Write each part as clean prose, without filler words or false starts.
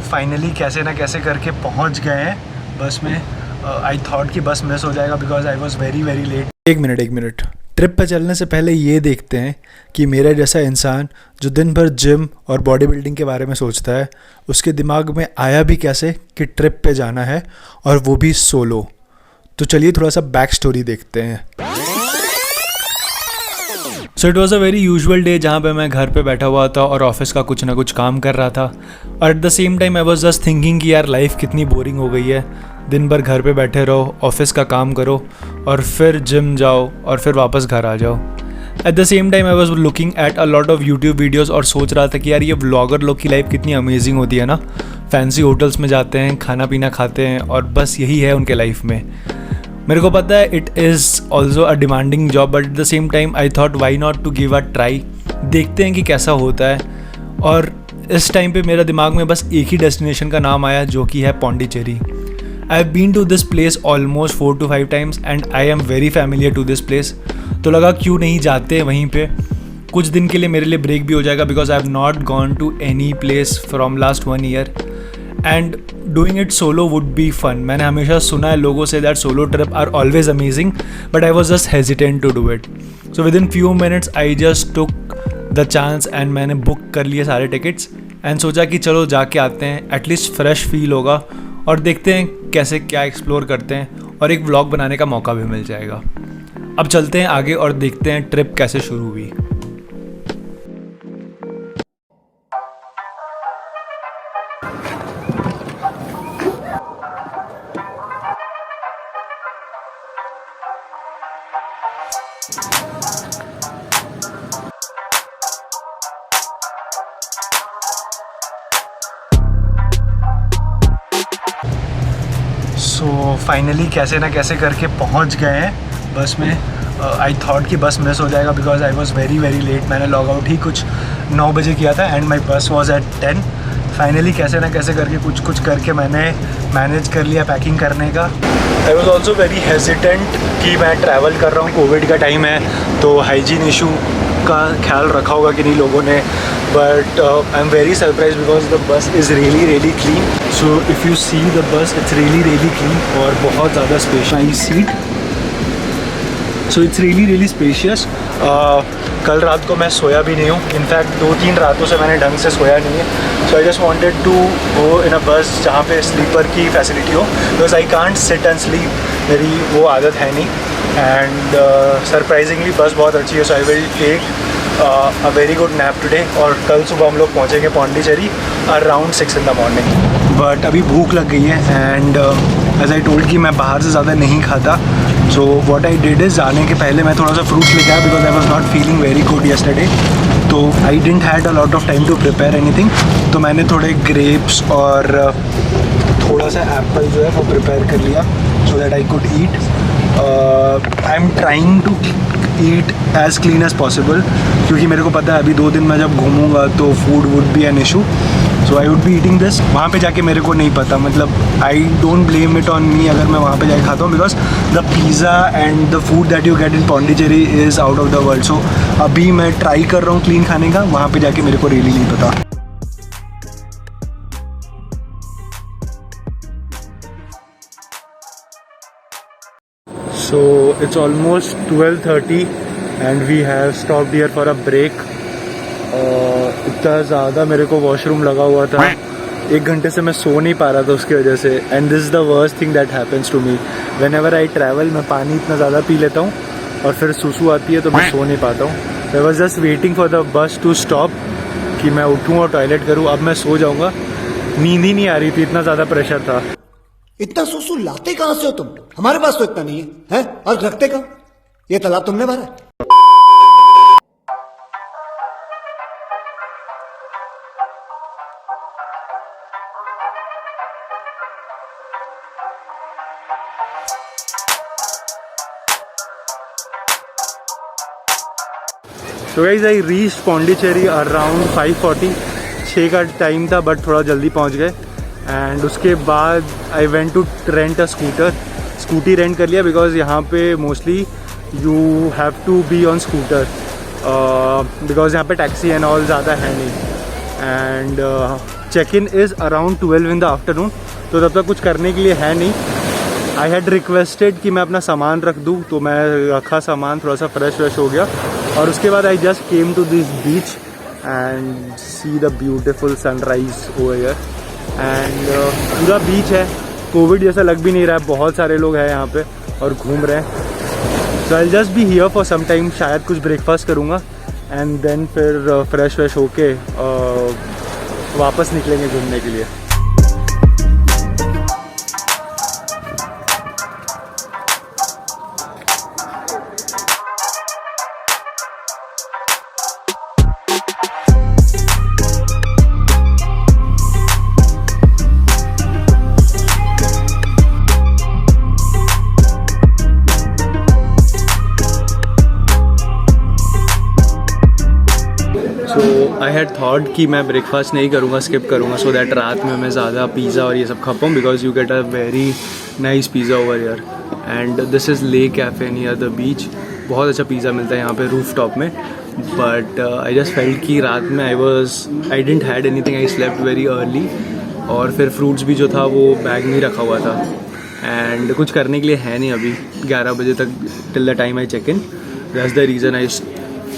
Finally कैसे ना कैसे करके पहुंच गए हैं बस में। आई थॉट कि बस मिस हो जाएगा because I was very very late. एक मिनट, ट्रिप पे चलने से पहले ये देखते हैं कि मेरा जैसा इंसान जो दिन भर जिम और बॉडी बिल्डिंग के बारे में सोचता है, उसके दिमाग में आया भी कैसे कि ट्रिप पे जाना है और वो भी सोलो। तो चलिए थोड़ा सा बैक स्टोरी देखते हैं। So it was a very usual day जहाँ पे मैं घर पे बैठा हुआ था और ऑफिस का कुछ ना कुछ काम कर रहा था, और eight the same time I was just thinking कि यार लाइफ कितनी बोरिंग हो गई है। दिन भर घर पे बैठे रहो, ऑफिस का काम करो और फिर जिम जाओ और फिर वापस घर आ जाओ। Eight the same time I was looking at a lot of YouTube videos और सोच रहा था कि यार ये व्लॉगर लोग की लाइफ कितनी अमेजिंग होती है ना। फैंसी होटल्स में जाते हैं, खाना पीना खाते हैं और बस यही है उनके लाइफ में। मेरे को पता है it is also a demanding job, but at the same time I thought why not to give a try. देखते हैं कि कैसा होता है। और इस टाइम पे मेरे दिमाग में बस एक ही डेस्टिनेशन का नाम आया जो कि है Pondicherry. I have been to this place almost 4 to 5 times and I am very familiar to this place. तो लगा क्यों नहीं जाते वहीं पे, कुछ दिन के लिए मेरे लिए ब्रेक भी हो जाएगा because I have not gone to any place from last 1 year and doing it solo would be fun. मैंने हमेशा सुना है लोगों से that solo trip are always amazing, but I was just hesitant to do it. So within few minutes I just took the chance and मैंने book कर लिए सारे टिकट्स एंड सोचा कि चलो जाके आते हैं, एटलीस्ट फ्रेश फील होगा और देखते हैं कैसे क्या एक्सप्लोर करते हैं और एक व्लॉग बनाने का मौका भी मिल जाएगा। अब चलते हैं आगे और देखते हैं ट्रिप कैसे शुरू हुई। सो फाइनली कैसे ना कैसे करके पहुंच गए हैं बस में। आई थॉट कि बस मिस हो जाएगा because I was very very late. मैंने लॉग आउट ही कुछ 9 बजे किया था एंड माई बस वॉज एट 10। फाइनली कैसे ना कैसे करके कुछ करके मैंने मैनेज कर लिया पैकिंग करने का। I was also very hesitant कि मैं ट्रैवल कर रहा हूँ, कोविड का टाइम है तो हाइजीन इशू का ख्याल रखा होगा कि नहीं लोगों ने, but I am very surprise because the bus is really clean. So if you see the bus it's really clean और बहुत ज़्यादा spacious seat. So it's really spacious. कल रात को मैं सोया भी नहीं हूँ, इनफैक्ट 2-3 रातों से मैंने ढंग से सोया नहीं है। So I just wanted to go in a bus जहाँ पे स्लीपर की फैसिलिटी हो because I can't sit and sleep, मेरी वो आदत है नहीं। एंड सरप्राइजिंगली बस बहुत अच्छी है, so I will take a very good nap today. और कल सुबह हम लोग पहुँचेंगे Pondicherry around 6 in the morning। But अभी भूख लग गई है एंड एज आई टोल्ड कि मैं बाहर से ज़्यादा नहीं खाता। So what I did is जाने के पहले मैं थोड़ा सा फ्रूट्स लेके आया because I was not feeling very good yesterday. तो I didn't had a lot of time to prepare anything, तो मैंने थोड़े ग्रेप्स और थोड़ा सा एप्पल जो है वो प्रिपेयर कर लिया so that I could eat. I am trying to eat as clean as possible क्योंकि मेरे को पता है अभी 2 दिन मैं जब घूमूंगा तो food would be an issue. So I would be eating this. वहाँ पे जाके मेरे को नहीं पता, मतलब I don't blame it on me अगर मैं वहाँ पे जाके खाता हूँ because the pizza and the food that you get in Pondicherry is out of the world. So अभी मैं ट्राई कर रहा हूँ क्लीन खाने का, वहाँ पे जाके मेरे को रियली नहीं पता। So it's almost 12:30 and we have stopped here for a break. इतना ज़्यादा मेरे को वॉशरूम लगा हुआ था, 1 घंटे से मैं सो नहीं पा रहा था उसकी वजह से। And this is the worst thing that happens to me whenever I travel. मैं पानी इतना ज़्यादा पी लेता हूँ और फिर सुसु आती है तो मैं सो नहीं पाता हूँ। I was just waiting for the bus to stop कि मैं उठूँ और टॉयलेट करूँ। अब मैं सो जाऊँगा, नींद ही नहीं आ रही थी, इतना ज़्यादा प्रेशर था। इतना सुसु लाते कहाँ से हो तुम? हमारे पास तो इतना नहीं है, और रखते कहाँ? ये तालाब तुमने भरा है? So guys, I reached Pondicherry around 5:40। 6 का टाइम था बट थोड़ा जल्दी पहुंच गए। एंड उसके बाद I went to rent a scooty rent कर लिया बिकॉज यहाँ पे mostly you have to be on scooter because यहाँ पे टैक्सी एंड ऑल ज़्यादा है नहीं। And check in is around 12 in the afternoon, तो तब तक कुछ करने के लिए है नहीं. आई हैड रिक्वेस्टेड कि मैं अपना सामान रख दूँ, तो मैं रखा सामान, थोड़ा सा फ्रेश हो गया और उसके बाद I just came to this beach and see the beautiful sunrise over here. And पूरा बीच है, कोविड जैसा लग भी नहीं रहा है, बहुत सारे लोग हैं यहाँ पे और घूम रहे हैं. So I just be here for some time, शायद कुछ ब्रेकफास्ट करूँगा एंड देन फिर फ्रेश होके वापस निकलेंगे घूमने के लिए. आई हैड थॉट कि मैं ब्रेकफास्ट नहीं करूँगा, स्किप करूँगा, सो दैट रात में मैं ज़्यादा पिज़्ज़ा और ये सब खा पाऊँ, because you get a very nice pizza over here. And this is ले कैफ़े नियर द बीच. बहुत अच्छा पिज़्ज़ा मिलता है यहाँ पे रूफ टॉप में. बट आई जस्ट फेल्ट कि रात में आई didn't had anything, I slept very early. और फिर फ्रूट्स भी जो था वो बैग में रखा हुआ था. एंड कुछ करने के लिए है नहीं अभी 11 बजे तक, till the time I check in. That's the reason I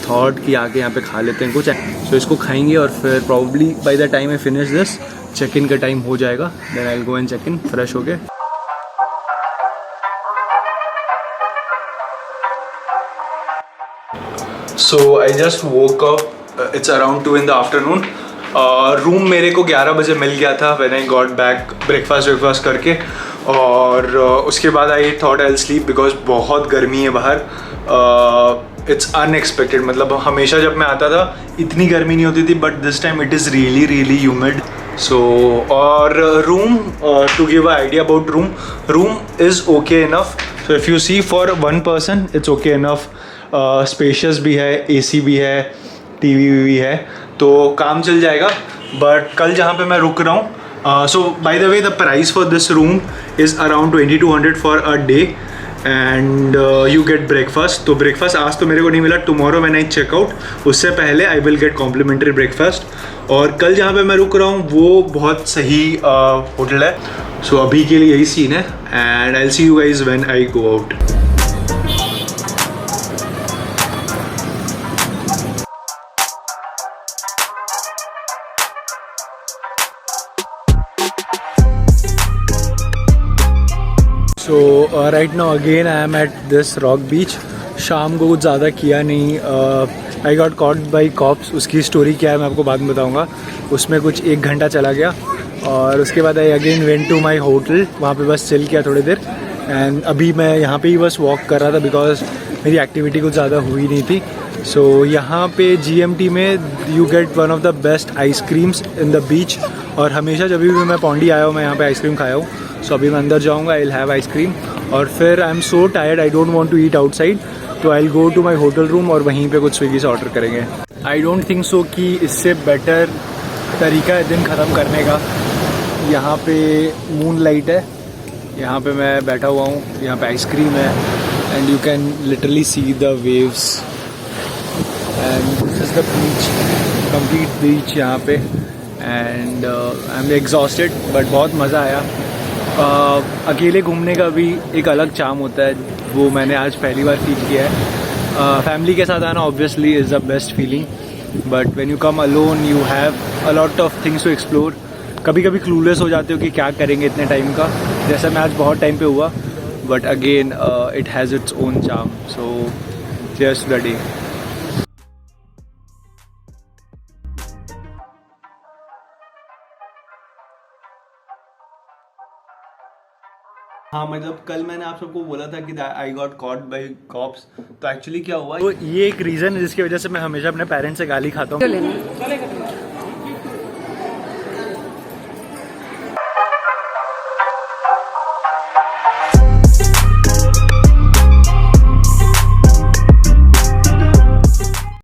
thought कि आके यहाँ पे खा लेते हैं कुछ. सो इसको खाएंगे और फिर probably by the time I finish this, check in का टाइम हो जाएगा. Then I will go and check in fresh हो गए. So I just woke up, it's around 2 in the afternoon. Room मेरे को 11 बजे मिल गया था when I got back breakfast करके. और उसके बाद I thought I will sleep because बहुत गर्मी है बाहर. इट्स अनएक्सपेक्टेड, मतलब हमेशा जब मैं आता था इतनी गर्मी नहीं होती थी, but this time it is really humid. So और room, to give a idea about room is okay enough. So if you see for one person it's okay enough. Spacious भी है, AC भी है, TV भी है, तो काम चल जाएगा. बट कल जहाँ पे मैं रुक रहा हूँ, so by the way the price for this room is around 2200 for a day and you get breakfast. तो ब्रेकफास्ट आज तो मेरे को नहीं मिला, टुमारो व्हेन आई चेकआउट उससे पहले I will get complimentary breakfast. और कल जहाँ पे मैं रुक रहा हूँ वो बहुत सही होटल है. सो अभी के लिए यही सीन है and I will see you guys when I go out. So right now again I am at this rock beach. शाम को कुछ ज़्यादा किया नहीं. I got caught by cops. उसकी स्टोरी क्या है मैं आपको बाद में बताऊँगा. उसमें कुछ 1 घंटा चला गया और उसके बाद I again went to my hotel. वहाँ पे बस चिल किया थोड़ी देर एंड अभी मैं यहाँ पे ही बस वॉक कर रहा था बिकॉज मेरी एक्टिविटी कुछ ज़्यादा हुई नहीं थी. सो यहाँ पे GMT में you get one of the best ice creams in the beach. और हमेशा जब भी मैं पौंडी आया हूँ मैं यहाँ पे आइसक्रीम खाया हूँ. सो अभी मैं अंदर जाऊँगा, आई विल हैव आइसक्रीम और फिर I am so tired, I don't want to eat outside, तो I will go to my hotel room और वहीं पे कुछ स्विगी से ऑर्डर करेंगे. आई डोंट थिंक सो कि इससे बेटर तरीका है दिन ख़त्म करने का. यहाँ पे मून लाइट है, यहाँ पे मैं बैठा हुआ हूँ, यहाँ पे आइसक्रीम है and you can literally see the waves and this is the beach, complete beach यहाँ पे. And I am exhausted but बहुत मज़ा आया. अकेले घूमने का भी एक अलग चार्म होता है, वो मैंने आज पहली बार फील किया है. फैमिली के साथ आना obviously is the best feeling, but when you come alone you have a lot of things to explore. कभी कभी क्लूलेस हो जाते हो कि क्या करेंगे इतने टाइम का, जैसा मैं आज बहुत टाइम पे हुआ. But again it has its own charm. So cheers to the day. हाँ, मतलब कल मैंने आप सबको बोला था कि I got caught by cops, तो एक्चुअली क्या हुआ, तो ये एक रीज़न है जिसकी वजह से मैं हमेशा अपने पेरेंट्स से गाली खाता हूँ.